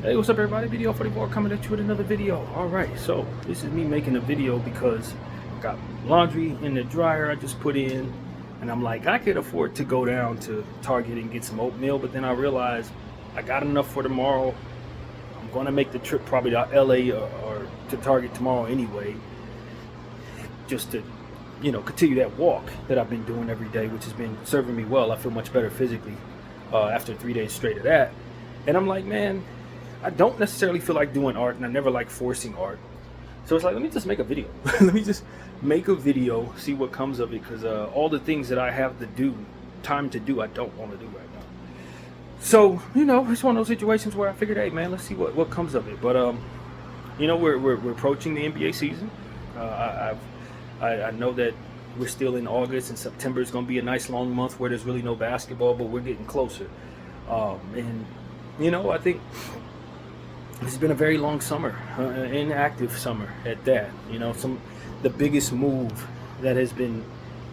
Hey, what's up everybody? Video 44 coming at you with another video. Alright, so this is me making a video because I got laundry in the dryer I just put in, and I'm like, I could afford to go down to Target and get some oatmeal, but then I realized I got enough for tomorrow. I'm going to make the trip probably to LA or to Target tomorrow anyway, just to, continue that walk that I've been doing every day, which has been serving me well. I feel much better physically after 3 days straight of that. And I'm like, man, I don't necessarily feel like doing art, and I never like forcing art. So it's like, let me just make a video. Let me just make a video, see what comes of it, because all the things that I have to do, time to do, I don't want to do right now. So, it's one of those situations where I figured, hey, man, let's see what comes of it. But, we're approaching the NBA season. I know that we're still in August, and September is going to be a nice long month where there's really no basketball, but we're getting closer. I think it's been a very long summer, inactive summer at that. The biggest move that has been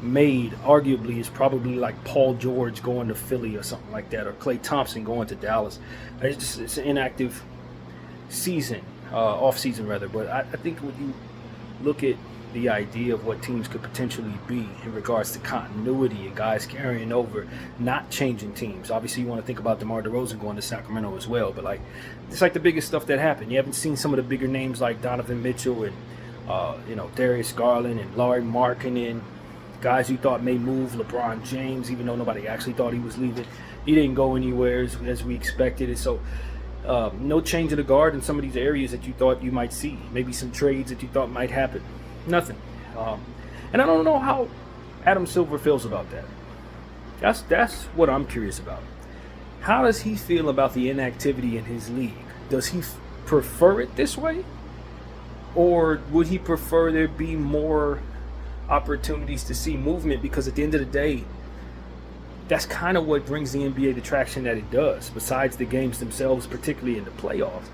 made, arguably, is probably like Paul George going to Philly or something like that, or Klay Thompson going to Dallas. It's an inactive season, off season rather. But I think when you look at the idea of what teams could potentially be in regards to continuity and guys carrying over, not changing teams. Obviously, you want to think about DeMar DeRozan going to Sacramento as well, but it's like the biggest stuff that happened. You haven't seen some of the bigger names like Donovan Mitchell and Darius Garland and Lauri Markkanen, guys you thought may move. LeBron James, even though nobody actually thought he was leaving, he didn't go anywhere as we expected. And so no change of the guard in some of these areas that you thought you might see. Maybe some trades that you thought might happen. Nothing. And I don't know how Adam Silver feels about that. That's what I'm curious about. How does he feel about the inactivity in his league? Does he prefer it this way? Or would he prefer there be more opportunities to see movement? Because at the end of the day, that's kind of what brings the NBA the traction that it does, besides the games themselves, particularly in the playoffs.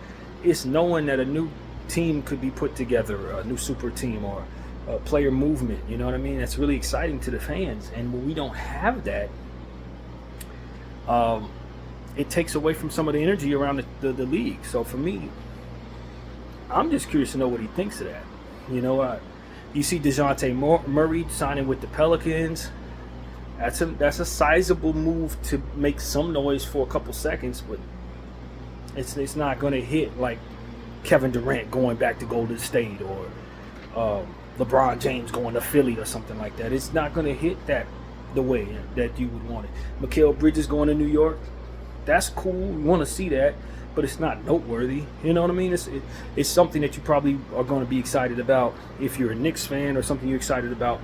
It's knowing that a new team could be put together, a new super team, or a player movement. You know what I mean? That's really exciting to the fans. And when we don't have that, it takes away from some of the energy around the league. So for me, I'm just curious to know what he thinks of that. You see DeJounte Murray signing with the Pelicans. That's a sizable move to make some noise for a couple seconds, but it's not going to hit like Kevin Durant going back to Golden State, or LeBron James going to Philly or something like that. It's not going to hit that the way that you would want it. Mikal Bridges going to New York, that's cool. You want to see that, but it's not noteworthy. You know what I mean? It's something that you probably are going to be excited about if you're a Knicks fan, or something you're excited about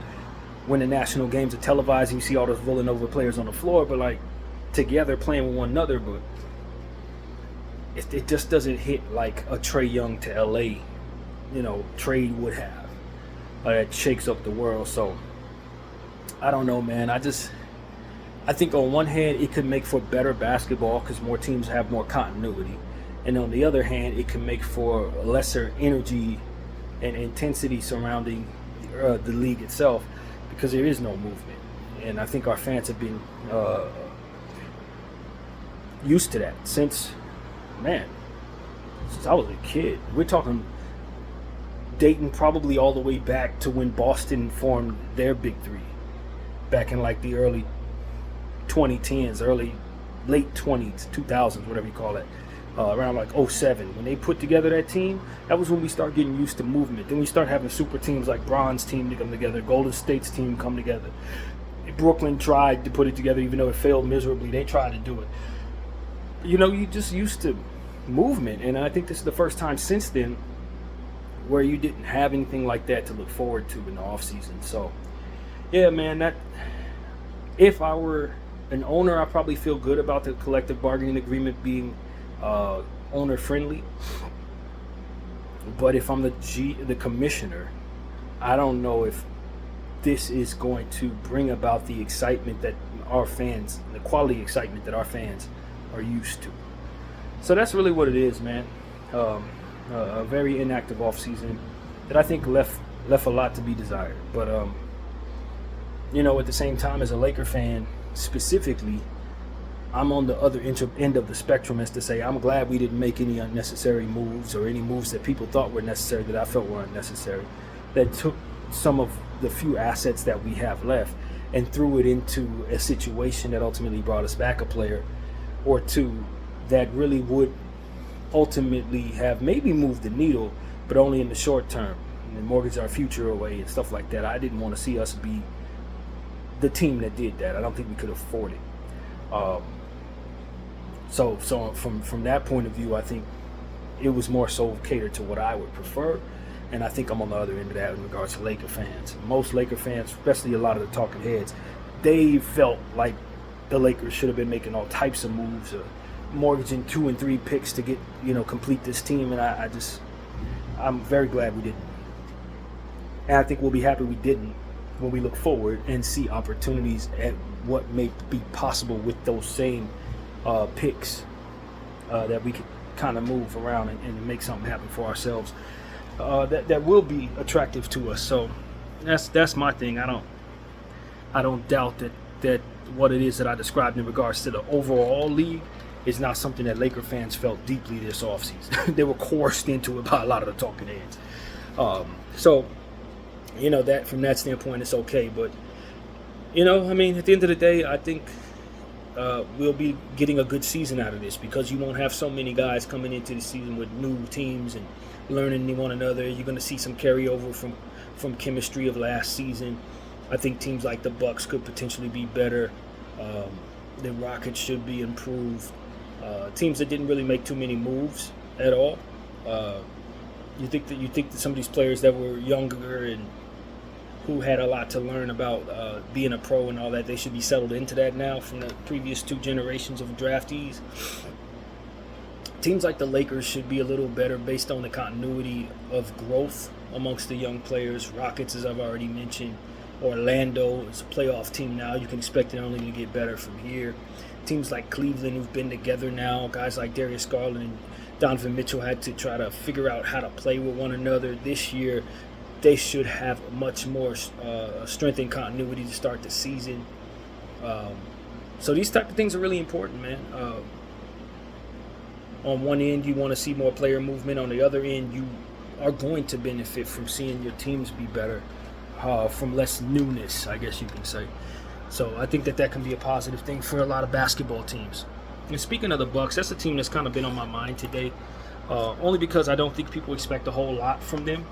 when the national games are televised and you see all those Villanova players on the floor, but together playing with one another. But it just doesn't hit like a Trae Young to LA, trade would have. That shakes up the world. So I don't know, man. I think on one hand it could make for better basketball because more teams have more continuity, and on the other hand it can make for lesser energy and intensity surrounding the league itself, because there is no movement. And I think our fans have been used to that since I was a kid. We're talking dating probably all the way back to when Boston formed their Big Three back in the early 2010s, late 20s, 2000s, whatever you call it, around 07. When they put together that team, that was when we start getting used to movement. Then we start having super teams like Bron's team to come together, Golden State's team come together. Brooklyn tried to put it together, even though it failed miserably. They tried to do it. You just used to movement, and I think this is the first time since then where you didn't have anything like that to look forward to in the off season. So yeah, man, that if I were an owner, I probably feel good about the collective bargaining agreement being owner friendly. But if I'm the commissioner, I don't know if this is going to bring about the excitement that our fans, the quality excitement that our fans are used to. So that's really what it is, man. A very inactive offseason that I think left a lot to be desired. But at the same time, as a Laker fan specifically, I'm on the other end of the spectrum, as to say I'm glad we didn't make any unnecessary moves or any moves that people thought were necessary that I felt were unnecessary, that took some of the few assets that we have left and threw it into a situation that ultimately brought us back a player or two that really would ultimately have maybe moved the needle, but only in the short term, and mortgage our future away and stuff like that. I didn't want to see us be the team that did that. I don't think we could afford it. So from that point of view, I think it was more so catered to what I would prefer, and I think I'm on the other end of that in regards to Laker fans. Most Laker fans, especially a lot of the talking heads, they felt like the Lakers should have been making all types of moves, mortgaging 2 and 3 picks to get, complete this team, and I'm very glad we didn't. And I think we'll be happy we didn't when we look forward and see opportunities at what may be possible with those same picks that we could kind of move around and make something happen for ourselves that will be attractive to us. So that's my thing. I don't doubt that what it is that I described in regards to the overall league is not something that Laker fans felt deeply this offseason. They were coerced into it by a lot of the talking heads. So that from that standpoint, it's okay. But at the end of the day, I think we'll be getting a good season out of this, because you won't have so many guys coming into the season with new teams and learning one another. You're going to see some carryover from chemistry of last season. I think teams like the Bucks could potentially be better. The Rockets should be improved. Teams that didn't really make too many moves at all. You think that some of these players that were younger and who had a lot to learn about being a pro and all that, they should be settled into that now from the previous 2 generations of draftees. Teams like the Lakers should be a little better based on the continuity of growth amongst the young players. Rockets, as I've already mentioned. Orlando is a playoff team now. You can expect it only to get better from here. Teams like Cleveland, who've been together now, guys like Darius Garland and Donovan Mitchell had to try to figure out how to play with one another this year. They should have much more strength and continuity to start the season. So these type of things are really important, man. On one end, you want to see more player movement. On the other end, you are going to benefit from seeing your teams be better, from less newness, I guess you can say. So I think that can be a positive thing for a lot of basketball teams. And speaking of the Bucks, that's a team that's kind of been on my mind today, only because I don't think people expect a whole lot from them,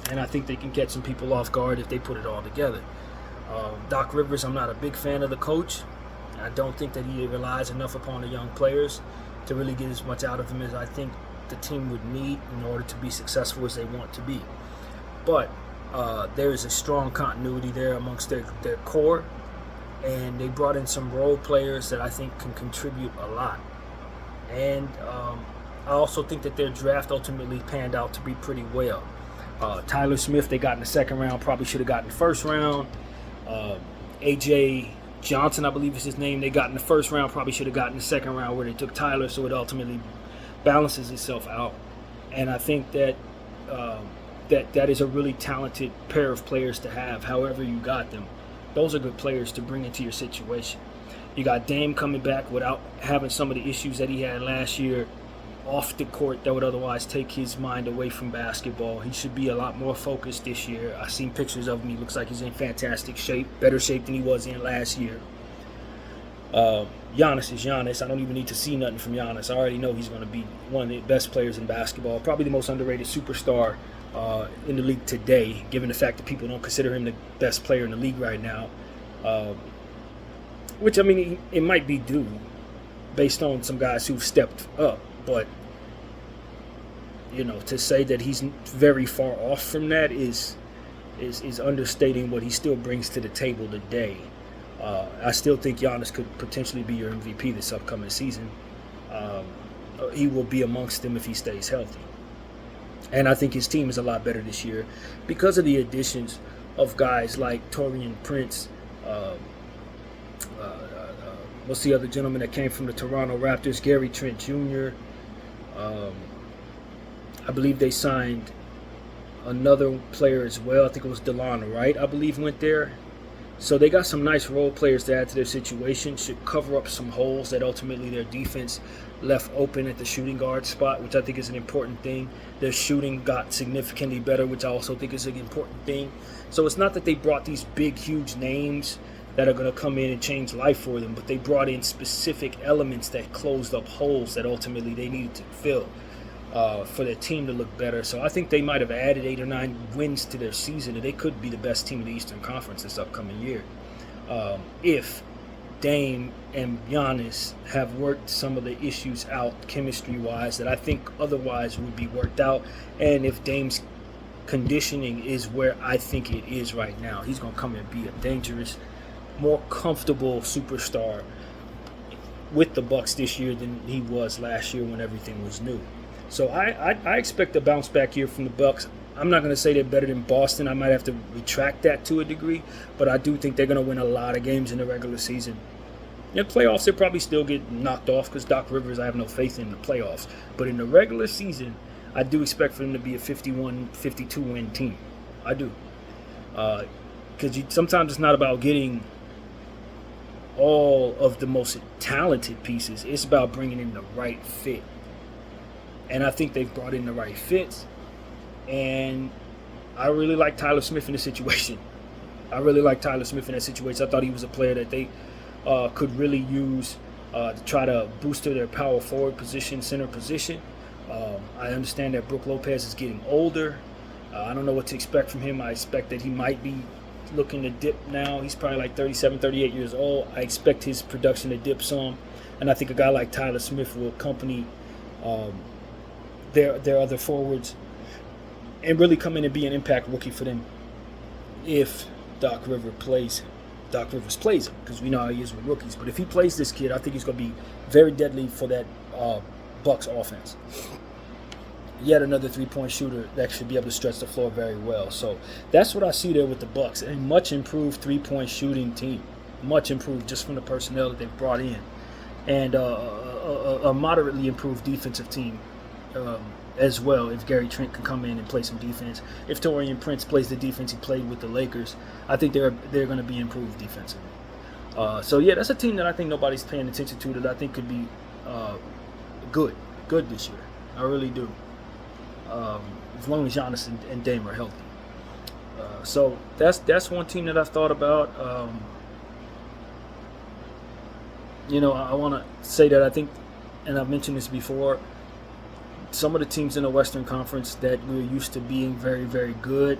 and I think they can catch some people off guard if they put it all together. Doc Rivers, I'm not a big fan of the coach. I don't think that he relies enough upon the young players to really get as much out of them as I think the team would need in order to be successful as they want to be. But there is a strong continuity there amongst their core, and they brought in some role players that I think can contribute a lot. And I also think that their draft ultimately panned out to be pretty well. Tyler Smith, they got in the second round, probably should have gotten the first round. A.J. Johnson, I believe is his name, they got in the first round, probably should have gotten the second round where they took Tyler, so it ultimately balances itself out. And I think that that is a really talented pair of players to have, however you got them. Those are good players to bring into your situation. You got Dame coming back without having some of the issues that he had last year off the court that would otherwise take his mind away from basketball. He should be a lot more focused this year. I've seen pictures of him. He looks like he's in fantastic shape, better shape than he was in last year. Giannis is Giannis. I don't even need to see nothing from Giannis. I already know he's going to be one of the best players in basketball, probably the most underrated superstar in the league today, given the fact that people don't consider him the best player in the league right now. Which, I mean, it might be due based on some guys who've stepped up, but to say that he's very far off from that is understating what he still brings to the table today. I still think Giannis could potentially be your MVP this upcoming season. He will be amongst them if he stays healthy. And I think his team is a lot better this year because of the additions of guys like Taurean Prince. What's the other gentleman that came from the Toronto Raptors? Gary Trent Jr. I believe they signed another player as well. I think it was DeLon Wright, I believe, went there. So they got some nice role players to add to their situation. Should cover up some holes that ultimately their defense left open at the shooting guard spot, which I think is an important thing. Their shooting got significantly better, which I also think is an important thing. So it's not that they brought these big, huge names that are going to come in and change life for them, but they brought in specific elements that closed up holes that ultimately they needed to fill for their team to look better. So I think they might have added 8 or 9 wins to their season, and they could be the best team in the Eastern Conference this upcoming year. If Dame and Giannis have worked some of the issues out chemistry-wise that I think otherwise would be worked out, and if Dame's conditioning is where I think it is right now, he's going to come and be a dangerous, more comfortable superstar with the Bucks this year than he was last year when everything was new. So I expect a bounce back year from the Bucks. I'm not going to say they're better than Boston. I might have to retract that to a degree, but I do think they're going to win a lot of games in the regular season. In the playoffs, they'll probably still get knocked off because Doc Rivers, I have no faith in the playoffs. But in the regular season, I do expect for them to be a 51, 52 win team. I do. Because sometimes it's not about getting all of the most talented pieces. It's about bringing in the right fit. And I think they've brought in the right fits. And I really like Tyler Smith in this situation. I thought he was a player that they could really use to try to booster their power forward position, center position. I understand that Brook Lopez is getting older. I don't know what to expect from him. I expect that he might be looking to dip now. He's probably like 37, 38 years old. I expect his production to dip some. And I think a guy like Tyler Smith will accompany their other forwards and really come in and be an impact rookie for them if Doc Rivers plays him, because we know how he is with rookies. But if he plays this kid, I think he's going to be very deadly for that Bucks offense. Yet another three-point shooter that should be able to stretch the floor very well. So that's what I see there with the Bucks. A much improved three-point shooting team, much improved just from the personnel that they've brought in, and a moderately improved defensive team as well. If Gary Trent can come in and play some defense, if Taurean Prince plays the defense he played with the Lakers, I think they're going to be improved defensively. So yeah, that's a team that I think nobody's paying attention to, that I think could be good this year. I really do. As long as Giannis and Dame are healthy. So that's one team that I've thought about. I want to say that I think, and I've mentioned this before, some of the teams in the Western Conference that we're used to being very, very good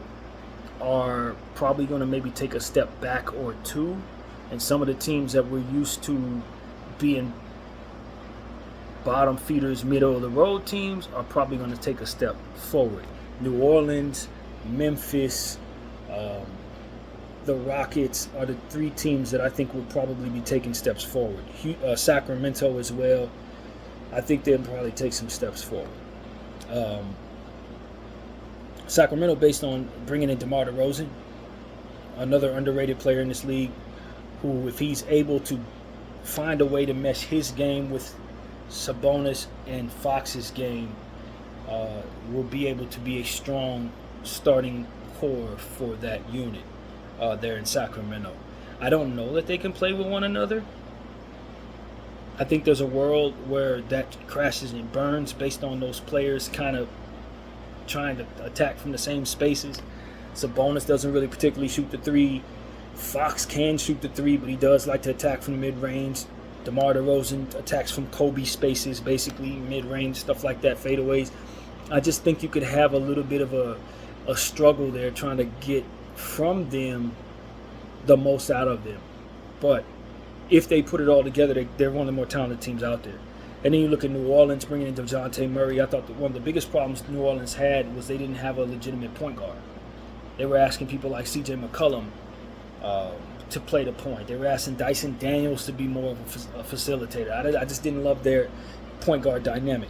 are probably going to maybe take a step back or two. And some of the teams that we're used to being bottom feeders, middle of the road teams are probably going to take a step forward. New Orleans, Memphis, the Rockets are the three teams that I think will probably be taking steps forward. Sacramento as well. I think they'll probably take some steps forward. Sacramento, based on bringing in DeMar DeRozan, another underrated player in this league, who, if he's able to find a way to mesh his game with Sabonis and Fox's game, will be able to be a strong starting core for that unit there in Sacramento. I don't know that they can play with one another. I think there's a world where that crashes and burns based on those players kind of trying to attack from the same spaces. Sabonis doesn't really particularly shoot the three. Fox can shoot the three, but he does like to attack from mid-range. DeMar DeRozan attacks from Kobe spaces, basically mid-range, stuff like that, fadeaways. I just think you could have a little bit of a struggle there trying to get from them the most out of them. But if they put it all together, they're one of the more talented teams out there. And then you look at New Orleans bringing in DeJounte Murray. I thought that one of the biggest problems New Orleans had was they didn't have a legitimate point guard. They were asking people like C.J. McCollum to play the point. They were asking Dyson Daniels to be more of a facilitator. I just didn't love their point guard dynamic.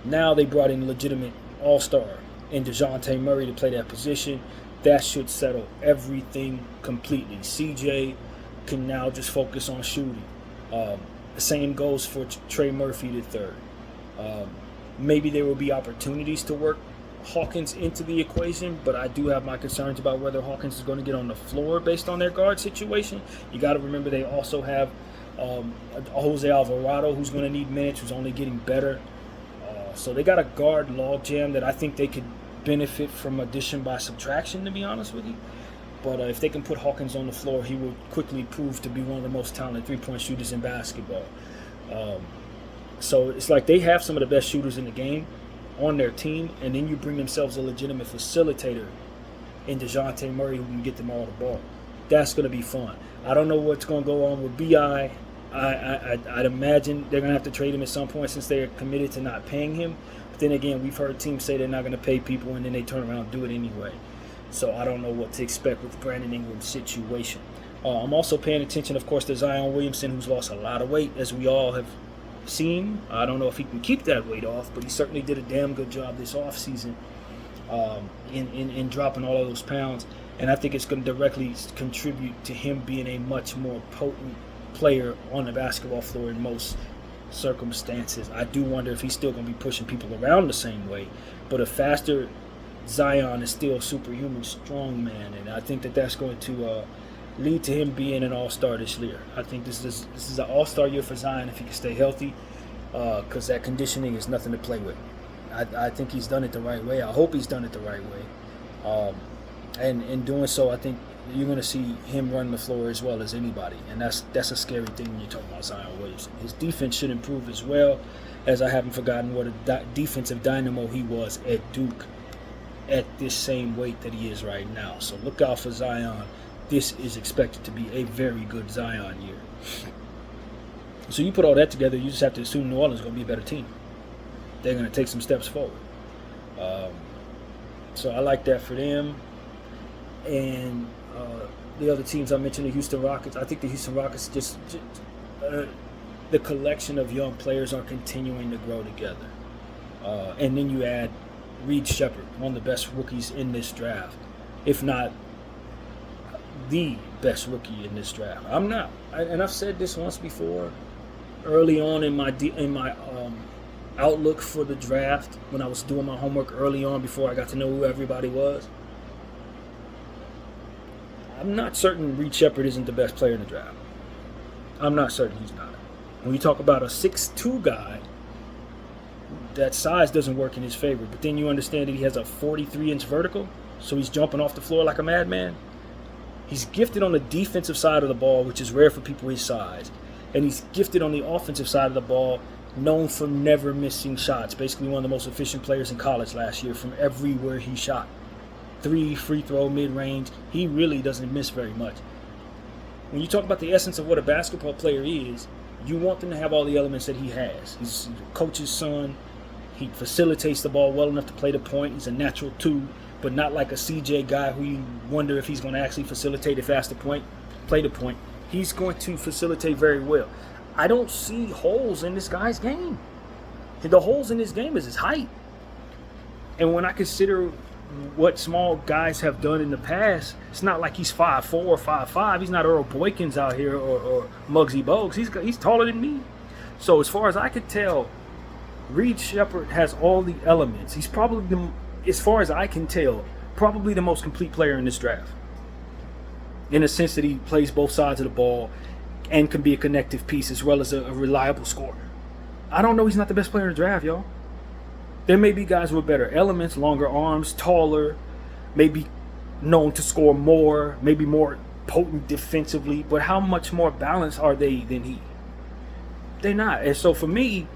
Now they brought in a legitimate all-star in DeJounte Murray to play that position. That should settle everything completely. CJ can now just focus on shooting. The same goes for Trey Murphy III. Maybe there will be opportunities to work Hawkins into the equation, but I do have my concerns about whether Hawkins is going to get on the floor based on their guard situation. You got to remember they also have Jose Alvarado, who's going to need minutes, who's only getting better. So they got a guard logjam that I think they could benefit from addition by subtraction, to be honest with you. But if they can put Hawkins on the floor, he will quickly prove to be one of the most talented three-point shooters in basketball. So it's like they have some of the best shooters in the game on their team, and then you bring themselves a legitimate facilitator in DeJounte Murray who can get them all the ball. That's going to be fun. I don't know what's going to go on with B.I. I'd imagine they're going to have to trade him at some point since they're committed to not paying him. But then again, we've heard teams say they're not going to pay people, and then they turn around and do it anyway. So I don't know what to expect with Brandon Ingram's situation. I'm also paying attention, of course, to Zion Williamson, who's lost a lot of weight, as we all have seen. I don't know if he can keep that weight off, but he certainly did a damn good job this offseason in dropping all of those pounds. And I think it's going to directly contribute to him being a much more potent player on the basketball floor in most circumstances. I do wonder if he's still going to be pushing people around the same way, but a faster Zion is still superhuman strong man, and I think that that's going to lead to him being an all-star this year. I think this is an all-star year for Zion if he can stay healthy, because that conditioning is nothing to play with. I think he's done it the right way. I hope he's done it the right way. And in doing so, I think you're going to see him run the floor as well as anybody, and that's a scary thing when you're talking about Zion Williamson. His defense should improve as well, as I haven't forgotten what a defensive dynamo he was at Duke at this same weight that he is right now. So look out for Zion. This is expected to be a very good Zion year. So you put all that together, you just have to assume New Orleans is going to be a better team. They're going to take some steps forward. So I like that for them. And the other teams I mentioned, the Houston Rockets. I think the Houston Rockets the collection of young players are continuing to grow together. And then you add Reed Sheppard, one of the best rookies in this draft, if not the best rookie in this draft. And I've said this once before, early on in my outlook for the draft, when I was doing my homework early on before I got to know who everybody was. I'm not certain Reed Sheppard isn't the best player in the draft. I'm not certain he's not. When you talk about a 6'2" guy, that size doesn't work in his favor. But then you understand that he has a 43-inch vertical, so he's jumping off the floor like a madman. He's gifted on the defensive side of the ball, which is rare for people his size. And he's gifted on the offensive side of the ball, known for never missing shots. Basically one of the most efficient players in college last year from everywhere he shot. 3, free throw, mid-range. He really doesn't miss very much. When you talk about the essence of what a basketball player is, you want them to have all the elements that he has. He's a coach's son. He facilitates the ball well enough to play the point. He's a natural 2, but not like a CJ guy who you wonder if he's going to actually facilitate it fast to point, play the point. He's going to facilitate very well. I don't see holes in this guy's game. The holes in his game is his height. And when I consider what small guys have done in the past, it's not like he's 5'4" or 5'5". He's not Earl Boykins out here or Muggsy Bogues. He's taller than me. So as far as I could tell, Reed Sheppard has all the elements. He's probably, as far as I can tell, probably the most complete player in this draft. In the sense that he plays both sides of the ball and can be a connective piece as well as a reliable scorer. I don't know he's not the best player in the draft, y'all. There may be guys with better elements, longer arms, taller, maybe known to score more, maybe more potent defensively, but how much more balanced are they than he? They're not. And so for me,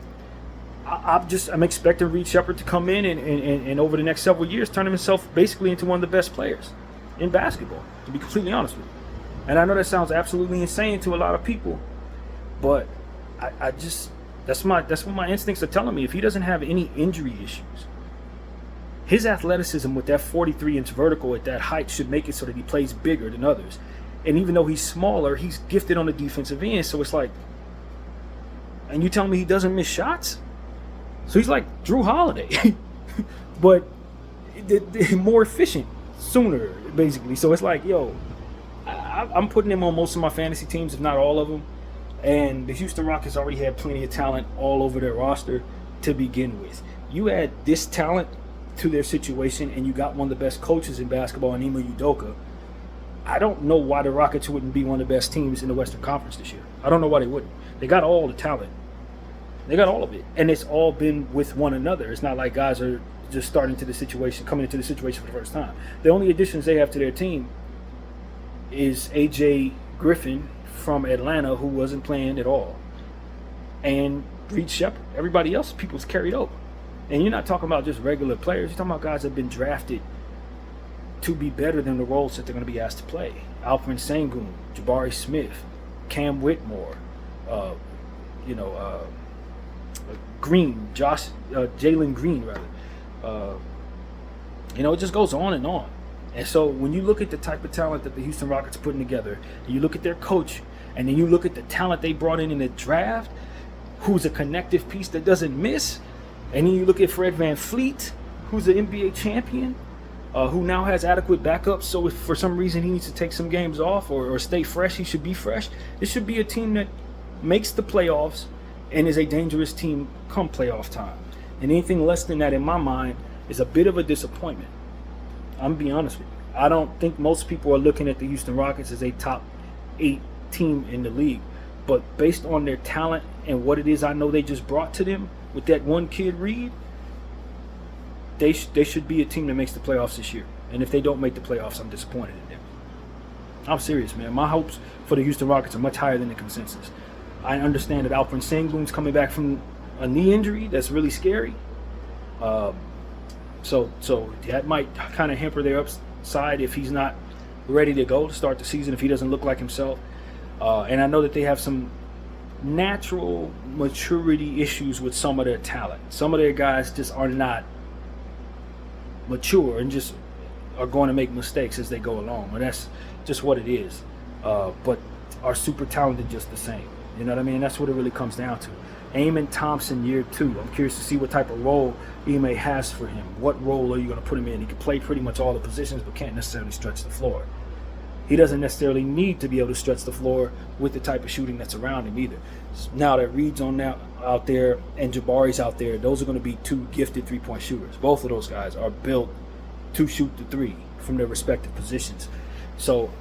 I'm expecting Reed Sheppard to come in and over the next several years turn himself basically into one of the best players in basketball, to be completely honest with you. And I know that sounds absolutely insane to a lot of people, but I just that's what my instincts are telling me. If he doesn't have any injury issues, his athleticism with that 43-inch vertical at that height should make it so that he plays bigger than others. And even though he's smaller, he's gifted on the defensive end. So it's like, and you tell me he doesn't miss shots? So he's like Drew Holiday, but more efficient sooner, basically. So it's like, yo, I'm putting him on most of my fantasy teams, if not all of them. And the Houston Rockets already had plenty of talent all over their roster to begin with. You add this talent to their situation, and you got one of the best coaches in basketball in Ime Udoka, I don't know why the Rockets wouldn't be one of the best teams in the Western Conference this year. I don't know why they wouldn't. They got all the talent. They got all of it. And it's all been with one another. It's not like guys are just coming into the situation for the first time. The only additions they have to their team is AJ Griffin from Atlanta, who wasn't playing at all, and Reed Shepard. Everybody else, people's carried over. And you're not talking about just regular players. You're talking about guys that have been drafted to be better than the roles that they're going to be asked to play. Alperen Sengun, Jabari Smith, Cam Whitmore, Green, Jalen Green, rather. It just goes on and on. And so when you look at the type of talent that the Houston Rockets are putting together, and you look at their coach, and then you look at the talent they brought in the draft, who's a connective piece that doesn't miss, and then you look at Fred VanVleet, who's an NBA champion, who now has adequate backups, so if for some reason he needs to take some games off or stay fresh, he should be fresh. This should be a team that makes the playoffs and is a dangerous team come playoff time. And anything less than that, in my mind, is a bit of a disappointment. I'm going to be honest with you. I don't think most people are looking at the Houston Rockets as a top 8 team in the league. But based on their talent and what it is I know they just brought to them with that one kid, Reed, they should be a team that makes the playoffs this year. And if they don't make the playoffs, I'm disappointed in them. I'm serious, man. My hopes for the Houston Rockets are much higher than the consensus. I understand that Alperen Sengun's coming back from a knee injury that's really scary. So that might kind of hamper their upside if he's not ready to go to start the season, if he doesn't look like himself. And I know that they have some natural maturity issues with some of their talent. Some of their guys just are not mature and just are going to make mistakes as they go along. And that's just what it is. But are super talented just the same. You know what I mean? That's what it really comes down to. Amen Thompson, year 2. I'm curious to see what type of role Ime has for him. What role are you going to put him in? He can play pretty much all the positions, but can't necessarily stretch the floor. He doesn't necessarily need to be able to stretch the floor with the type of shooting that's around him either. Now that Reed's out there and Jabari's out there, those are going to be 2 gifted three-point shooters. Both of those guys are built to shoot the 3 from their respective positions. So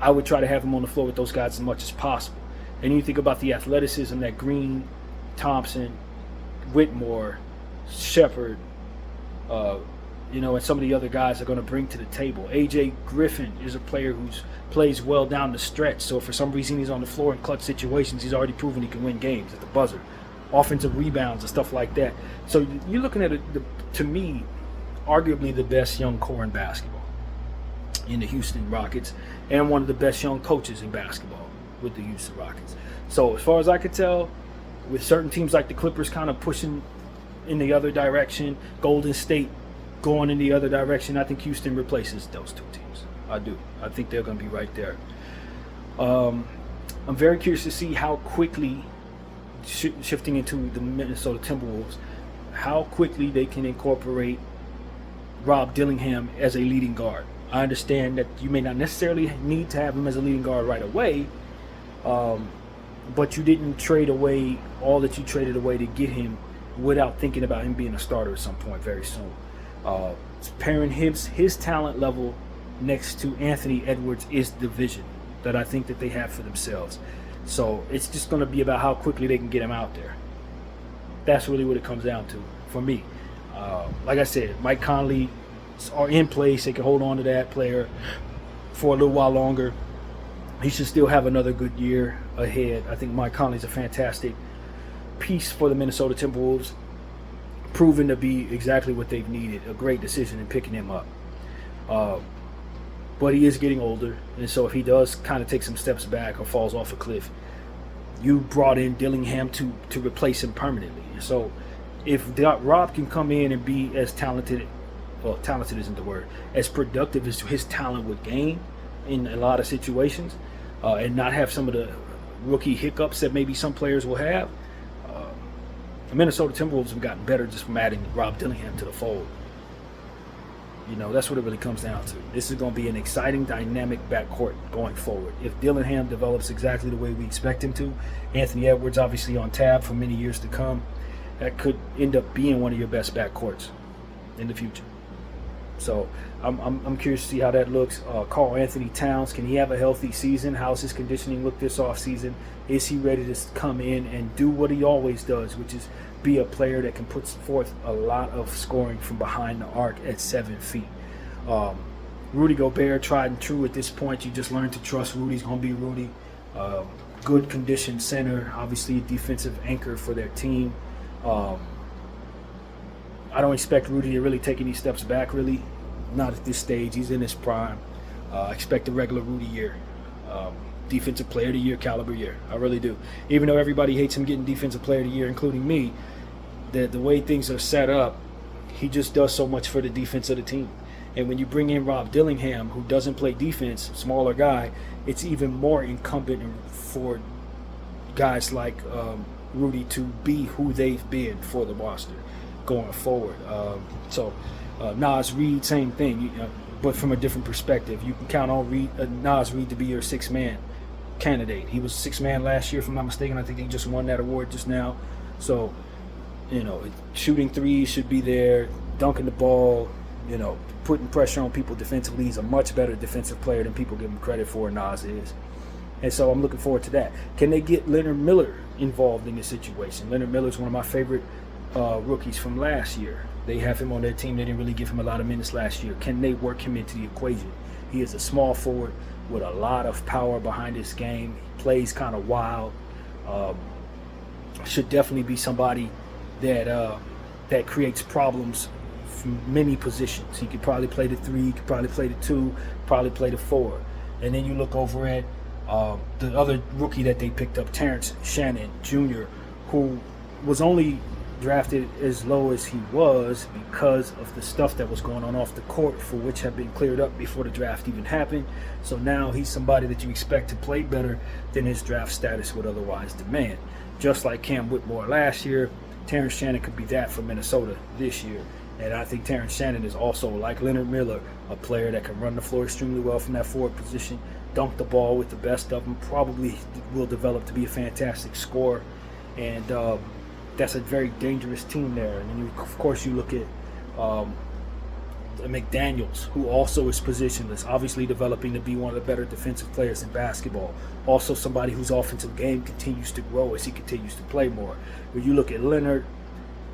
I would try to have him on the floor with those guys as much as possible. And you think about the athleticism that Green, Thompson, Whitmore, Shepard, and some of the other guys are going to bring to the table. AJ Griffin is a player who plays well down the stretch. So if for some reason he's on the floor in clutch situations, he's already proven he can win games at the buzzer. Offensive rebounds and stuff like that. So you're looking at, to me, arguably the best young core in basketball in the Houston Rockets, and one of the best young coaches in basketball with the Houston Rockets. So as far as I could tell, with certain teams like the Clippers kind of pushing in the other direction, Golden State going in the other direction, I think Houston replaces those 2 teams. I do. I think they're going to be right there. I'm very curious to see how quickly, shifting into the Minnesota Timberwolves, how quickly they can incorporate Rob Dillingham as a leading guard. I understand that you may not necessarily need to have him as a leading guard right away, but you didn't trade away all that you traded away to get him without thinking about him being a starter at some point very soon. Pairing his talent level next to Anthony Edwards is the vision that I think that they have for themselves. So it's just going to be about how quickly they can get him out there. That's really what it comes down to for me. Like I said, Mike Conley are in place. They can hold on to that player for a little while longer. He should still have another good year ahead. I think Mike Conley's a fantastic piece for the Minnesota Timberwolves, proven to be exactly what they've needed. A great decision in picking him up. But he is getting older, and so if he does kind of take some steps back or falls off a cliff, you brought in Dillingham to replace him permanently. So if Rob can come in and be as talented, well, talented isn't the word, as productive as his talent would gain in a lot of situations, and not have some of the rookie hiccups that maybe some players will have, the Minnesota Timberwolves have gotten better just from adding Rob Dillingham to the fold. That's what it really comes down to. This is going to be an exciting, dynamic backcourt going forward. If Dillingham develops exactly the way we expect him to, Anthony Edwards obviously on tab for many years to come, that could end up being one of your best backcourts. in the future. So I'm curious to see how that looks. Karl Anthony Towns, can he have a healthy season? How's his conditioning look this offseason? Is he ready to come in and do what he always does, which is be a player that can put forth a lot of scoring from behind the arc at 7 feet? Rudy Gobert, tried and true at this point. You just learn to trust Rudy's going to be Rudy. Good conditioned center, obviously a defensive anchor for their team. I don't expect Rudy to really take any steps back, really. Not at this stage. He's in his prime. I expect a regular Rudy year. Defensive player of the year caliber year. I really do. Even though everybody hates him getting defensive player of the year, including me, the way things are set up, he just does so much for the defense of the team. And when you bring in Rob Dillingham, who doesn't play defense, smaller guy, it's even more incumbent for guys like Rudy to be who they've been for the roster going forward. Naz Reid, same thing, but from a different perspective. You can count on Naz Reid to be your six-man candidate. He was six-man last year, if I'm not mistaken. I think he just won that award just now. So, shooting threes should be there, dunking the ball, putting pressure on people defensively. He's a much better defensive player than people give him credit for, Naz is. And so I'm looking forward to that. Can they get Leonard Miller involved in this situation? Leonard Miller is one of my favorite rookies from last year. They have him on their team. They didn't really give him a lot of minutes last year. Can they work him into the equation? He is a small forward with a lot of power behind his game. He plays kind of wild. Should definitely be somebody that creates problems from many positions. He could probably play the 3, he could probably play the 2, probably play the 4. And then you look over at the other rookie that they picked up, Terrence Shannon Jr., who was only drafted as low as he was because of the stuff that was going on off the court, for which had been cleared up before the draft even happened. So now he's somebody that you expect to play better than his draft status would otherwise demand. Just like Cam Whitmore last year, Terrence Shannon could be that for Minnesota this year. And I think Terrence Shannon is also, like Leonard Miller, a player that can run the floor extremely well from that forward position, dunk the ball with the best of them, probably will develop to be a fantastic scorer. And that's a very dangerous team there. And then of course you look at McDaniels, who also is positionless, obviously developing to be one of the better defensive players in basketball. Also somebody whose offensive game continues to grow as he continues to play more. When you look at Leonard,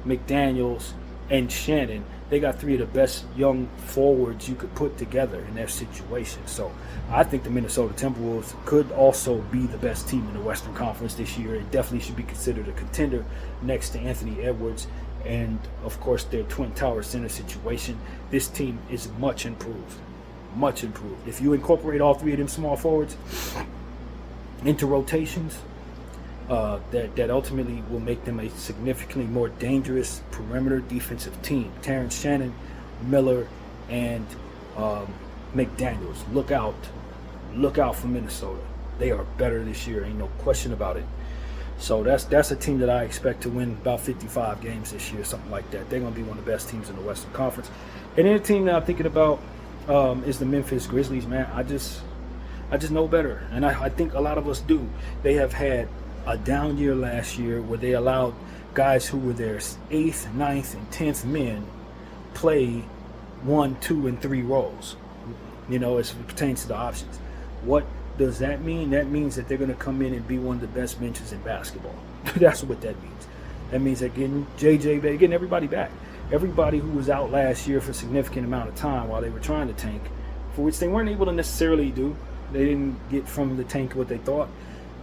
McDaniels, and Shannon, they got 3 of the best young forwards you could put together in their situation. So I think the Minnesota Timberwolves could also be the best team in the Western Conference this year. It definitely should be considered a contender next to Anthony Edwards and, of course, their Twin Tower center situation. This team is much improved. Much improved. If you incorporate all 3 of them small forwards into rotations, that ultimately will make them a significantly more dangerous perimeter defensive team. Terrence Shannon, Miller, and McDaniels. Look out for Minnesota. They are better this year, ain't no question about it. So that's a team that I expect to win about 55 games this year, something like that. They're going to be one of the best teams in the Western Conference. And then a team that I'm thinking about is the Memphis Grizzlies, man. I just know better, and I think a lot of us do. They have had a down year last year where they allowed guys who were their 8th, 9th, and 10th men play 1, 2, and 3 roles, as it pertains to the options. What does that mean? That means that they're going to come in and be one of the best benches in basketball. That's what that means. That means they're getting getting everybody back. Everybody who was out last year for a significant amount of time while they were trying to tank, for which they weren't able to necessarily do. They didn't get from the tank what they thought.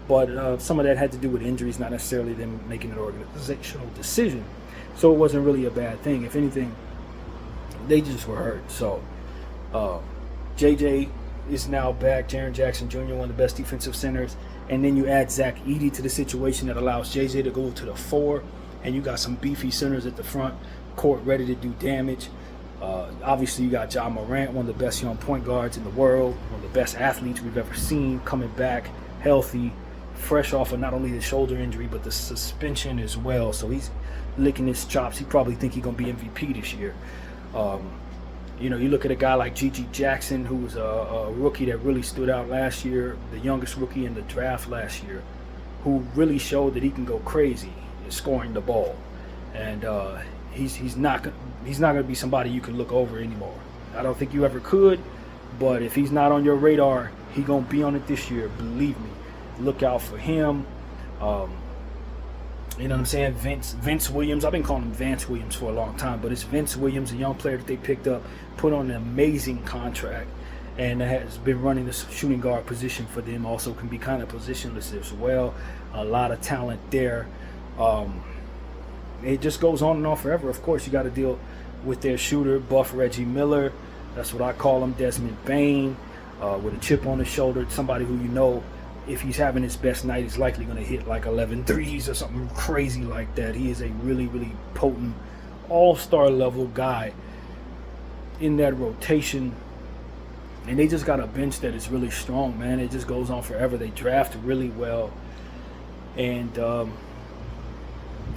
But some of that had to do with injuries, not necessarily them making an organizational decision. So it wasn't really a bad thing. If anything, they just were hurt. So JJ is now back. Jaren Jackson Jr., one of the best defensive centers. And then you add Zach Edey to the situation that allows JJ to go to the 4. And you got some beefy centers at the front court ready to do damage. Obviously, you got Ja Morant, one of the best young point guards in the world, one of the best athletes we've ever seen, coming back healthy, fresh off of not only the shoulder injury but the suspension as well. So he's licking his chops. He probably think he's gonna be MVP this year. You look at a guy like Gigi Jackson, who was a rookie that really stood out last year, the youngest rookie in the draft last year, who really showed that he can go crazy scoring the ball. And he's not he's not going to be somebody you can look over anymore. I don't think you ever could, but if he's not on your radar, he going to be on it this year. Believe me. Look out for him. You know what I'm saying? Vince Williams. I've been calling him Vance Williams for a long time, but it's Vince Williams, a young player that they picked up, put on an amazing contract, and has been running the shooting guard position for them. Also can be kind of positionless as well. A lot of talent there. It just goes on and on forever. Of course, you got to deal with their shooter, Buff Reggie Miller. That's what I call him, Desmond Bane, with a chip on his shoulder. Somebody who you know, if he's having his best night, he's likely going to hit like 11 threes or something crazy like that. He is a really, really potent all-star level guy in that rotation. And they just got a bench that is really strong, man. It just goes on forever. They draft really well. And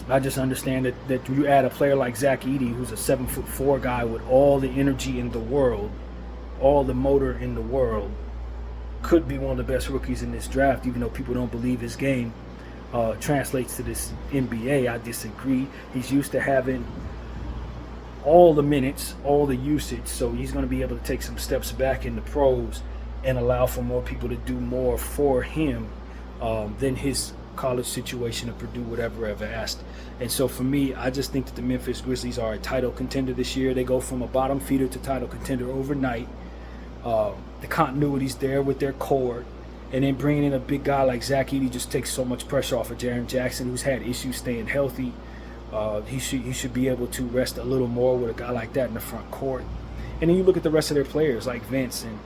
I just understand that you add a player like Zach Edey, who's a 7'4" guy with all the energy in the world, all the motor in the world, could be one of the best rookies in this draft, even though people don't believe his game translates to this NBA. I disagree. He's used to having all the minutes, all the usage, so he's going to be able to take some steps back in the pros and allow for more people to do more for him than his college situation at Purdue would ever have asked. And so for me, I just think that the Memphis Grizzlies are a title contender this year. They go from a bottom feeder to title contender overnight. The continuity's there with their core, and then bringing in a big guy like Zach Edey just takes so much pressure off of Jaren Jackson, who's had issues staying healthy. He should be able to rest a little more with a guy like that in the front court. And then you look at the rest of their players like Vince and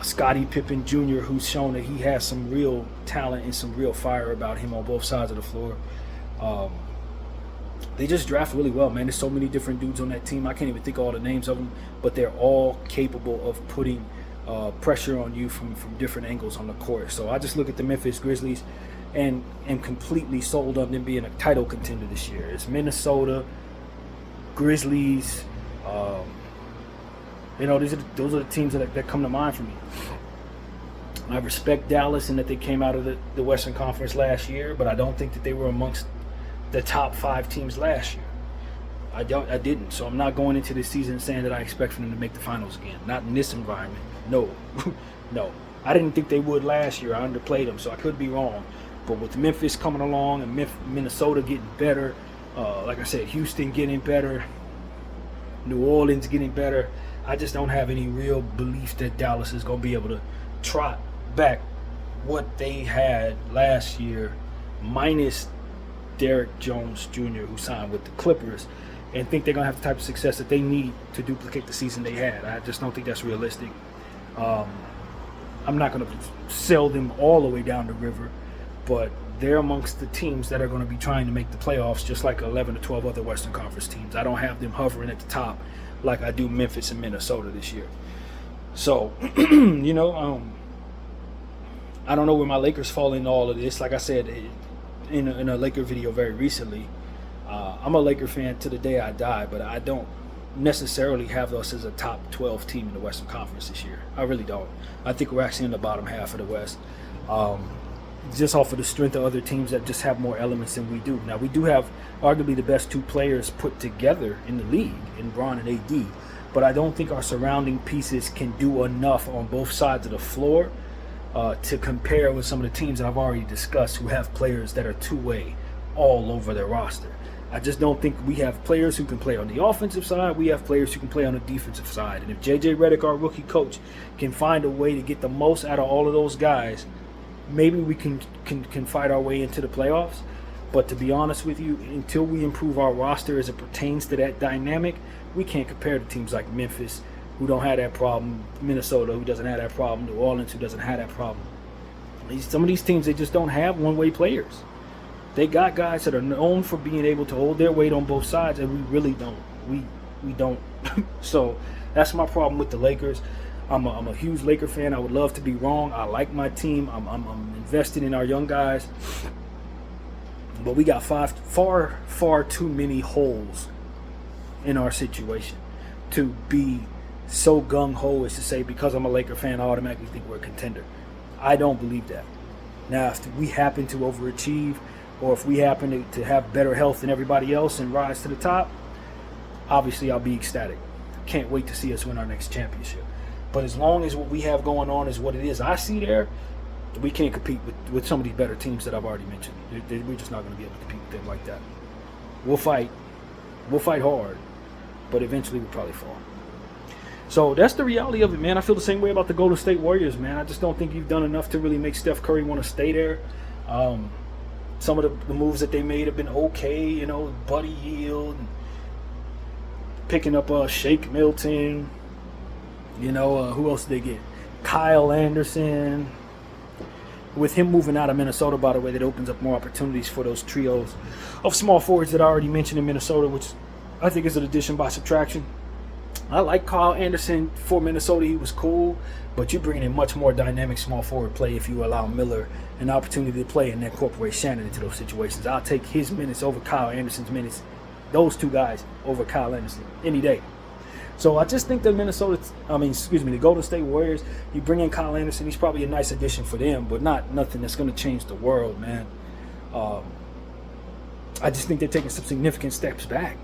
Scottie Pippen Jr., who's shown that he has some real talent and some real fire about him on both sides of the floor. They just draft really well, man. There's so many different dudes on that team. I can't even think of all the names of them, but they're all capable of putting pressure on you from different angles on the court. So I just look at the Memphis Grizzlies and am completely sold on them being a title contender this year. It's Minnesota, Grizzlies. Those are the teams that come to mind for me. I respect Dallas in that they came out of the Western Conference last year, but I don't think that they were amongst the top 5 teams last year. I didn't. So I'm not going into this season saying that I expect for them to make the finals again. Not in this environment. No. No. I didn't think they would last year. I underplayed them, so I could be wrong. But with Memphis coming along and Minnesota getting better, like I said, Houston getting better, New Orleans getting better, I just don't have any real belief that Dallas is going to be able to trot back what they had last year, minus Derrick Jones Jr., who signed with the Clippers, and think they're going to have the type of success that they need to duplicate the season they had. I just don't think that's realistic. I'm not going to sell them all the way down the river, but they're amongst the teams that are going to be trying to make the playoffs, just like 11 or 12 other Western Conference teams. I don't have them hovering at the top like I do Memphis and Minnesota this year. So, I don't know where my Lakers fall in all of this. Like I said in a Laker video very recently, I'm a Laker fan to the day I die, but I don't necessarily have us as a top 12 team in the Western Conference this year. I really don't. I think we're actually in the bottom half of the West. Just off of the strength of other teams that just have more elements than we do. Now, we do have arguably the best 2 players put together in the league, in Bron and AD, but I don't think our surrounding pieces can do enough on both sides of the floor to compare with some of the teams that I've already discussed who have players that are two-way all over their roster. I just don't think we have players who can play on the offensive side. We have players who can play on the defensive side. And if J.J. Redick, our rookie coach, can find a way to get the most out of all of those guys, maybe we can fight our way into the playoffs. But to be honest with you, until we improve our roster as it pertains to that dynamic, we can't compare to teams like Memphis, who don't have that problem, Minnesota, who doesn't have that problem, New Orleans, who doesn't have that problem. Some of these teams, they just don't have one-way players. They got guys that are known for being able to hold their weight on both sides, and we really don't. We don't. So that's my problem with the Lakers. I'm a huge Laker fan. I would love to be wrong. I like my team. I'm invested in our young guys. But we got far too many holes in our situation to be so gung-ho as to say, because I'm a Laker fan, I automatically think we're a contender. I don't believe that. Now, if we happen to overachieve, or if we happen to have better health than everybody else and rise to the top, obviously I'll be ecstatic. Can't wait to see us win our next championship. But as long as what we have going on is what it is I see there, we can't compete with some of these better teams that I've already mentioned. We're just not going to be able to compete with them like that. We'll fight hard, but eventually we'll probably fall. So that's the reality of it, man. I feel the same way about the Golden State Warriors, man. I just don't think you've done enough to really make Steph Curry want to stay there. Some of the moves that they made have been okay, you know, Buddy Hield, picking up Shake Milton, you know, who else did they get? Kyle Anderson. With him moving out of Minnesota, by the way, that opens up more opportunities for those trios of small forwards that I already mentioned in Minnesota, which I think is an addition by subtraction. I like Kyle Anderson for Minnesota. He was cool, but you're bringing in much more dynamic small forward play if you allow Miller an opportunity to play and incorporate Shannon into those situations. I'll take his minutes over Kyle Anderson's minutes, those two guys over Kyle Anderson any day. So I just think that the Golden State Warriors, you bring in Kyle Anderson, he's probably a nice addition for them, but nothing that's going to change the world, man. I just think they're taking some significant steps back.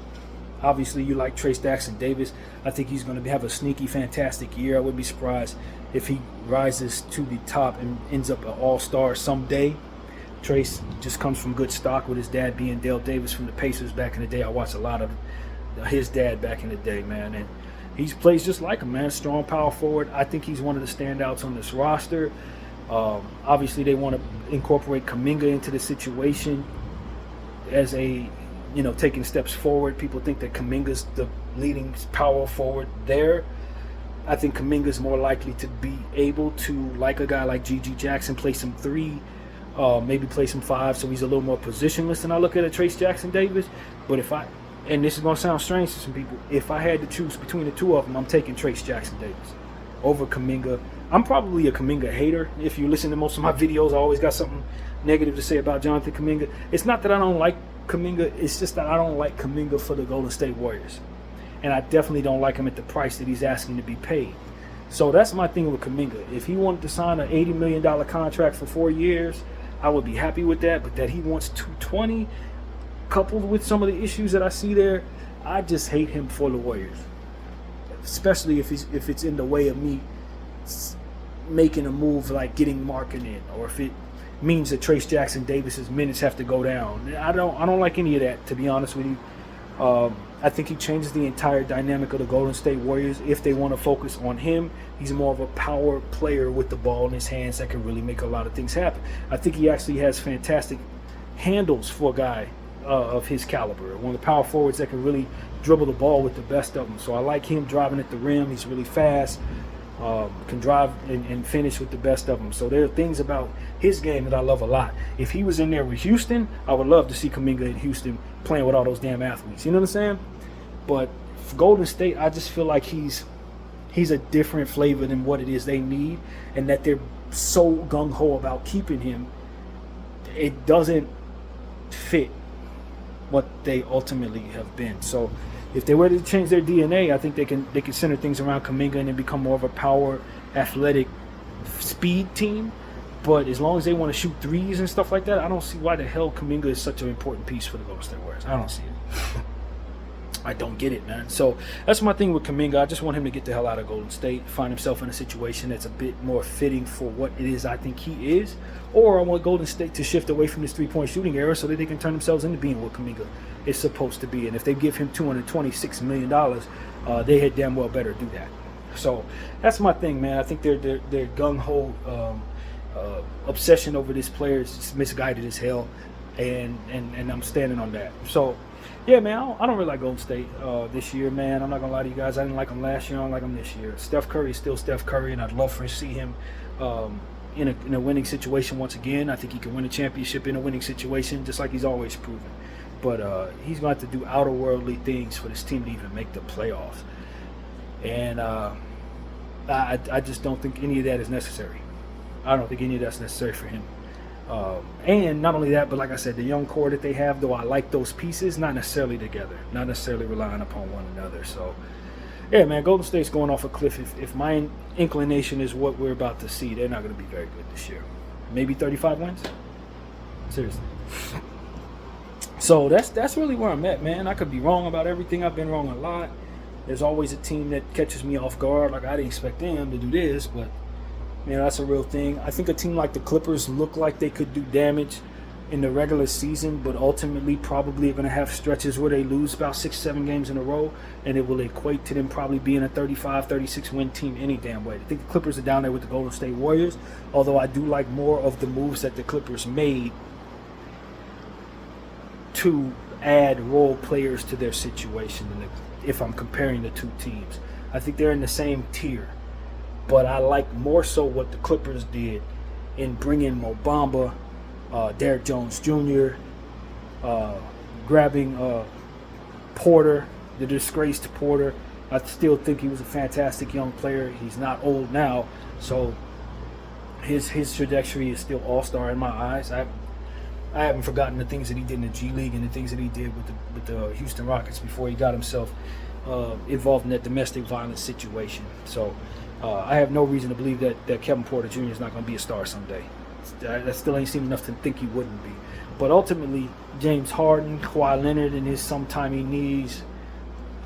Obviously, you like Trayce Jackson-Davis. I think he's going to have a sneaky, fantastic year. I wouldn't be surprised if he rises to the top and ends up an all-star someday. Trayce just comes from good stock with his dad being Dale Davis from the Pacers back in the day. I watched a lot of his dad back in the day, man, and he plays just like him, man. Strong power forward. I think he's one of the standouts on this roster. Obviously, they want to incorporate Kuminga into the situation as taking steps forward. People think that Kuminga's the leading power forward there. I think Kuminga's more likely to be able to, like a guy like G.G. Jackson, play some 3, maybe play some 5, so he's a little more positionless than I look at a Trayce Jackson-Davis. But and this is going to sound strange to some people, if I had to choose between the two of them, I'm taking Trayce Jackson-Davis over Kuminga. I'm probably a Kuminga hater. If you listen to most of my videos, I always got something negative to say about Jonathan Kuminga. It's not that I don't like Kuminga, it's just that I don't like Kuminga for the Golden State Warriors. And I definitely don't like him at the price that he's asking to be paid. So that's my thing with Kuminga. If he wanted to sign an $80 million contract for 4 years, I would be happy with that. But that he wants $220, coupled with some of the issues that I see there, I just hate him for the Warriors. Especially if it's in the way of me making a move like getting Markin in, or if it means that Trayce Jackson-Davis's minutes have to go down. I don't like any of that, to be honest with you. I think he changes the entire dynamic of the Golden State Warriors if they want to focus on him. He's more of a power player with the ball in his hands that can really make a lot of things happen. I think he actually has fantastic handles for a guy of his caliber. One of the power forwards that can really dribble the ball with the best of them. So I like him driving at the rim. He's really fast. Can drive and finish with the best of them. So there are things about his game that I love a lot. If he was in there with Houston, I would love to see Kuminga in Houston playing with all those damn athletes. You know what I'm saying? But for Golden State, I just feel like he's a different flavor than what it is they need, and that they're so gung-ho about keeping him. It doesn't fit what they ultimately have been. So if they were to change their DNA, I think they can center things around Kuminga and then become more of a power, athletic, speed team. But as long as they want to shoot threes and stuff like that, I don't see why the hell Kuminga is such an important piece for the Golden State Warriors. I don't see it. I don't get it, man. So that's my thing with Kuminga. I just want him to get the hell out of Golden State, find himself in a situation that's a bit more fitting for what it is I think he is. Or I want Golden State to shift away from this three-point shooting era so that they can turn themselves into being what Kuminga is supposed to be. And if they give him $226 million, they had damn well better do that. So that's my thing, man. I think their gung-ho obsession over this player is just misguided as hell, and I'm standing on that. So yeah, man, I don't really like Golden State this year, man. I'm not going to lie to you guys. I didn't like him last year. I don't like him this year. Steph Curry is still Steph Curry, and I'd love to see him in a winning situation once again. I think he can win a championship in a winning situation, just like he's always proven. But he's going to have to do outer-worldly things for this team to even make the playoffs. And I just don't think any of that is necessary. I don't think any of that's necessary for him. And not only that, but like I said, the young core that they have, though I like those pieces, not necessarily together, not necessarily relying upon one another. So, yeah, man, Golden State's going off a cliff. If my inclination is what we're about to see, they're not going to be very good this year. Maybe 35 wins? Seriously. So that's really where I'm at, man. I could be wrong about everything. I've been wrong a lot. There's always a team that catches me off guard. Like, I didn't expect them to do this, but that's a real thing. I think a team like the Clippers look like they could do damage in the regular season, but ultimately probably are going to have stretches where they lose about 6-7 games in a row, and it will equate to them probably being a 35-36 win team any damn way. I think the Clippers are down there with the Golden State Warriors, although I do like more of the moves that the Clippers made to add role players to their situation. If I'm comparing the two teams, I think they're in the same tier, but I like more so what the Clippers did in bringing Mo Bamba, Derrick Jones Jr., grabbing Porter, the disgraced Porter. I still think he was a fantastic young player. He's not old now, so his trajectory is still all-star in my eyes. I haven't forgotten the things that he did in the G League and the things that he did with the Houston Rockets before he got himself involved in that domestic violence situation. So I have no reason to believe that Kevin Porter Jr. is not going to be a star someday. That still ain't seen enough to think he wouldn't be. But ultimately, James Harden, Kawhi Leonard, and his sometime knees,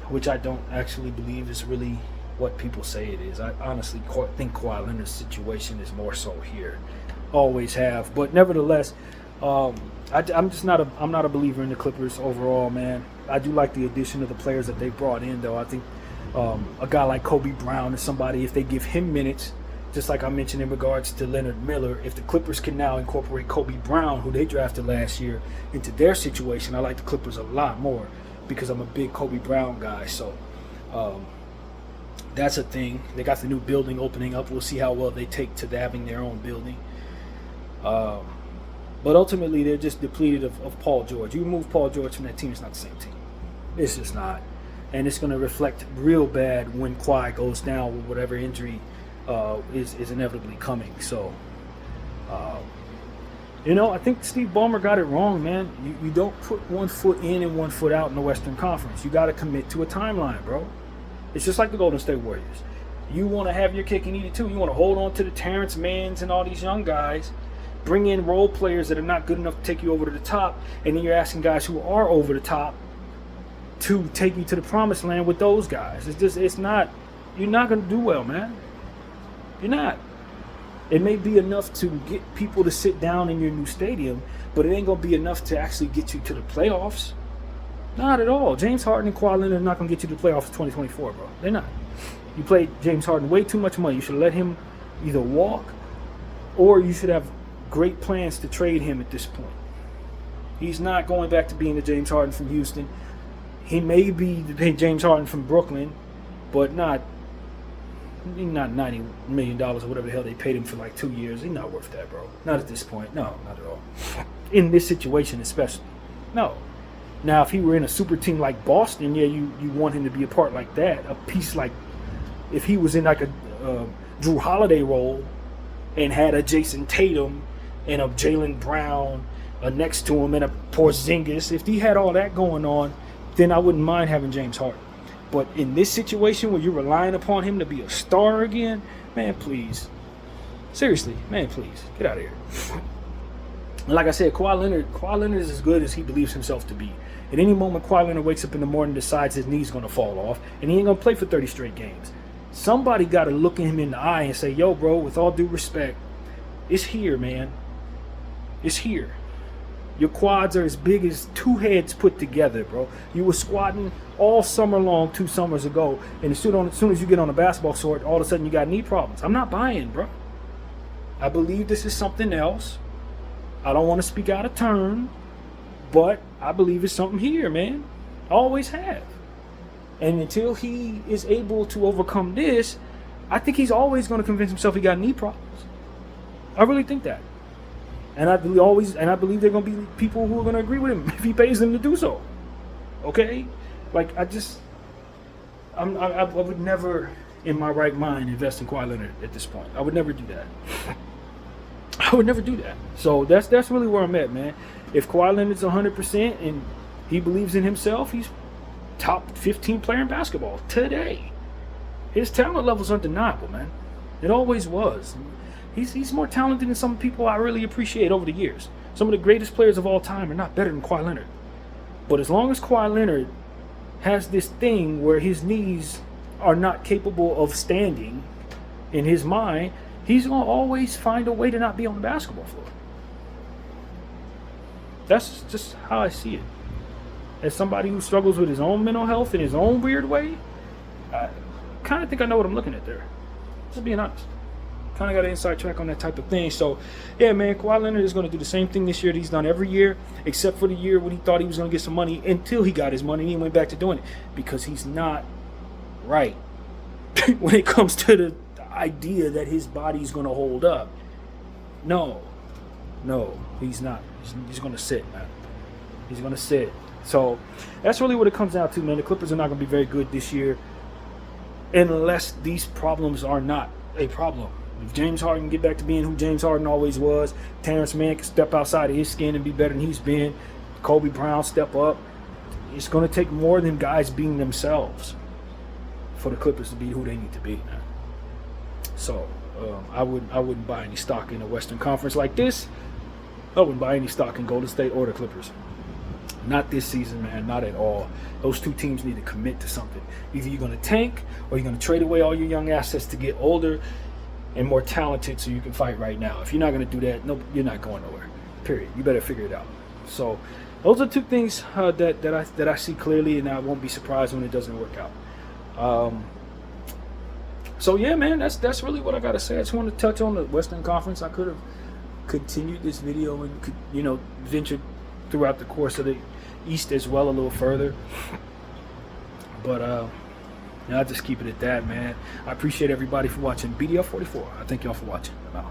which I don't actually believe is really what people say it is. I honestly think Kawhi Leonard's situation is more so here. Always have. But nevertheless, I'm not a believer in the Clippers overall, man. I do like the addition of the players that they brought in, though. I think a guy like Kobe Brown is somebody, if they give him minutes, just like I mentioned in regards to Leonard Miller, if the Clippers can now incorporate Kobe Brown, who they drafted last year, into their situation, I like the Clippers a lot more because I'm a big Kobe Brown guy. So that's a thing. They got the new building opening up. We'll see how well they take to having their own building. But ultimately, they're just depleted of Paul George. You remove Paul George from that team, it's not the same team. It's just not. And it's going to reflect real bad when Kawhi goes down with whatever injury is inevitably coming. So, I think Steve Ballmer got it wrong, man. You don't put one foot in and one foot out in the Western Conference. You got to commit to a timeline, bro. It's just like the Golden State Warriors. You want to have your cake and eat it too. You want to hold on to the Terrence Manns and all these young guys, bring in role players that are not good enough to take you over to the top, and then you're asking guys who are over the top to take you to the promised land with those guys. It's not, you're not going to do well, man. You're not. It may be enough to get people to sit down in your new stadium, but it ain't going to be enough to actually get you to the playoffs. Not at all. James Harden and Kawhi Leonard are not going to get you to the playoffs in 2024, bro. They're not. You played James Harden way too much money. You should let him either walk, or you should have great plans to trade him at this point. He's not going back to being the James Harden from Houston. He may be the James Harden from Brooklyn, but not $90 million or whatever the hell they paid him for like 2 years. He's not worth that, bro. Not at this point. No, not at all. In this situation especially. No. Now, if he were in a super team like Boston, yeah, you want him to be a part like that. A piece like, if he was in like a Drew Holiday role and had a Jason Tatum and a Jaylen Brown next to him and a Porzingis, if he had all that going on, then I wouldn't mind having James Harden. But in this situation where you're relying upon him to be a star again, man, please. Seriously, man, please. Get out of here. And like I said, Kawhi Leonard is as good as he believes himself to be. At any moment, Kawhi Leonard wakes up in the morning and decides his knee's going to fall off, and he ain't going to play for 30 straight games. Somebody got to look him in the eye and say, yo, bro, with all due respect, it's here, man. It's here. Your quads are as big as two heads put together, bro. You were squatting all summer long 2 summers ago, and as soon as you get on a basketball court, all of a sudden you got knee problems. I'm not buying, bro. I believe this is something else. I don't want to speak out of turn, but I believe it's something here, man. I always have. And until he is able to overcome this, I think he's always going to convince himself he got knee problems. I really think that. And I believe there are going to be people who are going to agree with him if he pays them to do so. Okay? Like, I would never, in my right mind, invest in Kawhi Leonard at this point. I would never do that. I would never do that. So that's really where I'm at, man. If Kawhi Leonard's 100% and he believes in himself, he's top 15 player in basketball today. His talent level's undeniable, man. It always was. He's more talented than some people I really appreciate over the years. Some of the greatest players of all time are not better than Kawhi Leonard. But as long as Kawhi Leonard has this thing where his knees are not capable of standing in his mind, he's going to always find a way to not be on the basketball floor. That's just how I see it. As somebody who struggles with his own mental health in his own weird way, I kind of think I know what I'm looking at there. Just being honest. Kind of got an inside track on that type of thing. So, yeah, man, Kawhi Leonard is going to do the same thing this year that he's done every year, except for the year when he thought he was going to get some money until he got his money and he went back to doing it. Because he's not right when it comes to the idea that his body's going to hold up. No, he's not. He's going to sit, man. He's going to sit. So that's really what it comes down to, man. The Clippers are not going to be very good this year unless these problems are not a problem. If James Harden can get back to being who James Harden always was, Terrence Mann can step outside of his skin and be better than he's been, Kobe Brown step up, it's going to take more than guys being themselves for the Clippers to be who they need to be, man. So I wouldn't buy any stock in the Western Conference like this. I wouldn't buy any stock in Golden State or the Clippers. Not this season, man. Not at all. Those two teams need to commit to something. Either you're going to tank or you're going to trade away all your young assets to get older and more talented so you can fight right now. If you're not going to do that, no, you're not going nowhere. Period. You better figure it out. So those are two things that I see clearly, and I won't be surprised when it doesn't work out. So yeah, man, that's really what I got to say. I just wanted to touch on the Western Conference. I could have continued this video and could, ventured throughout the course of the East as well a little further. But I'll just keep it at that, man. I appreciate everybody for watching BDF 44. I thank y'all for watching. I'm out.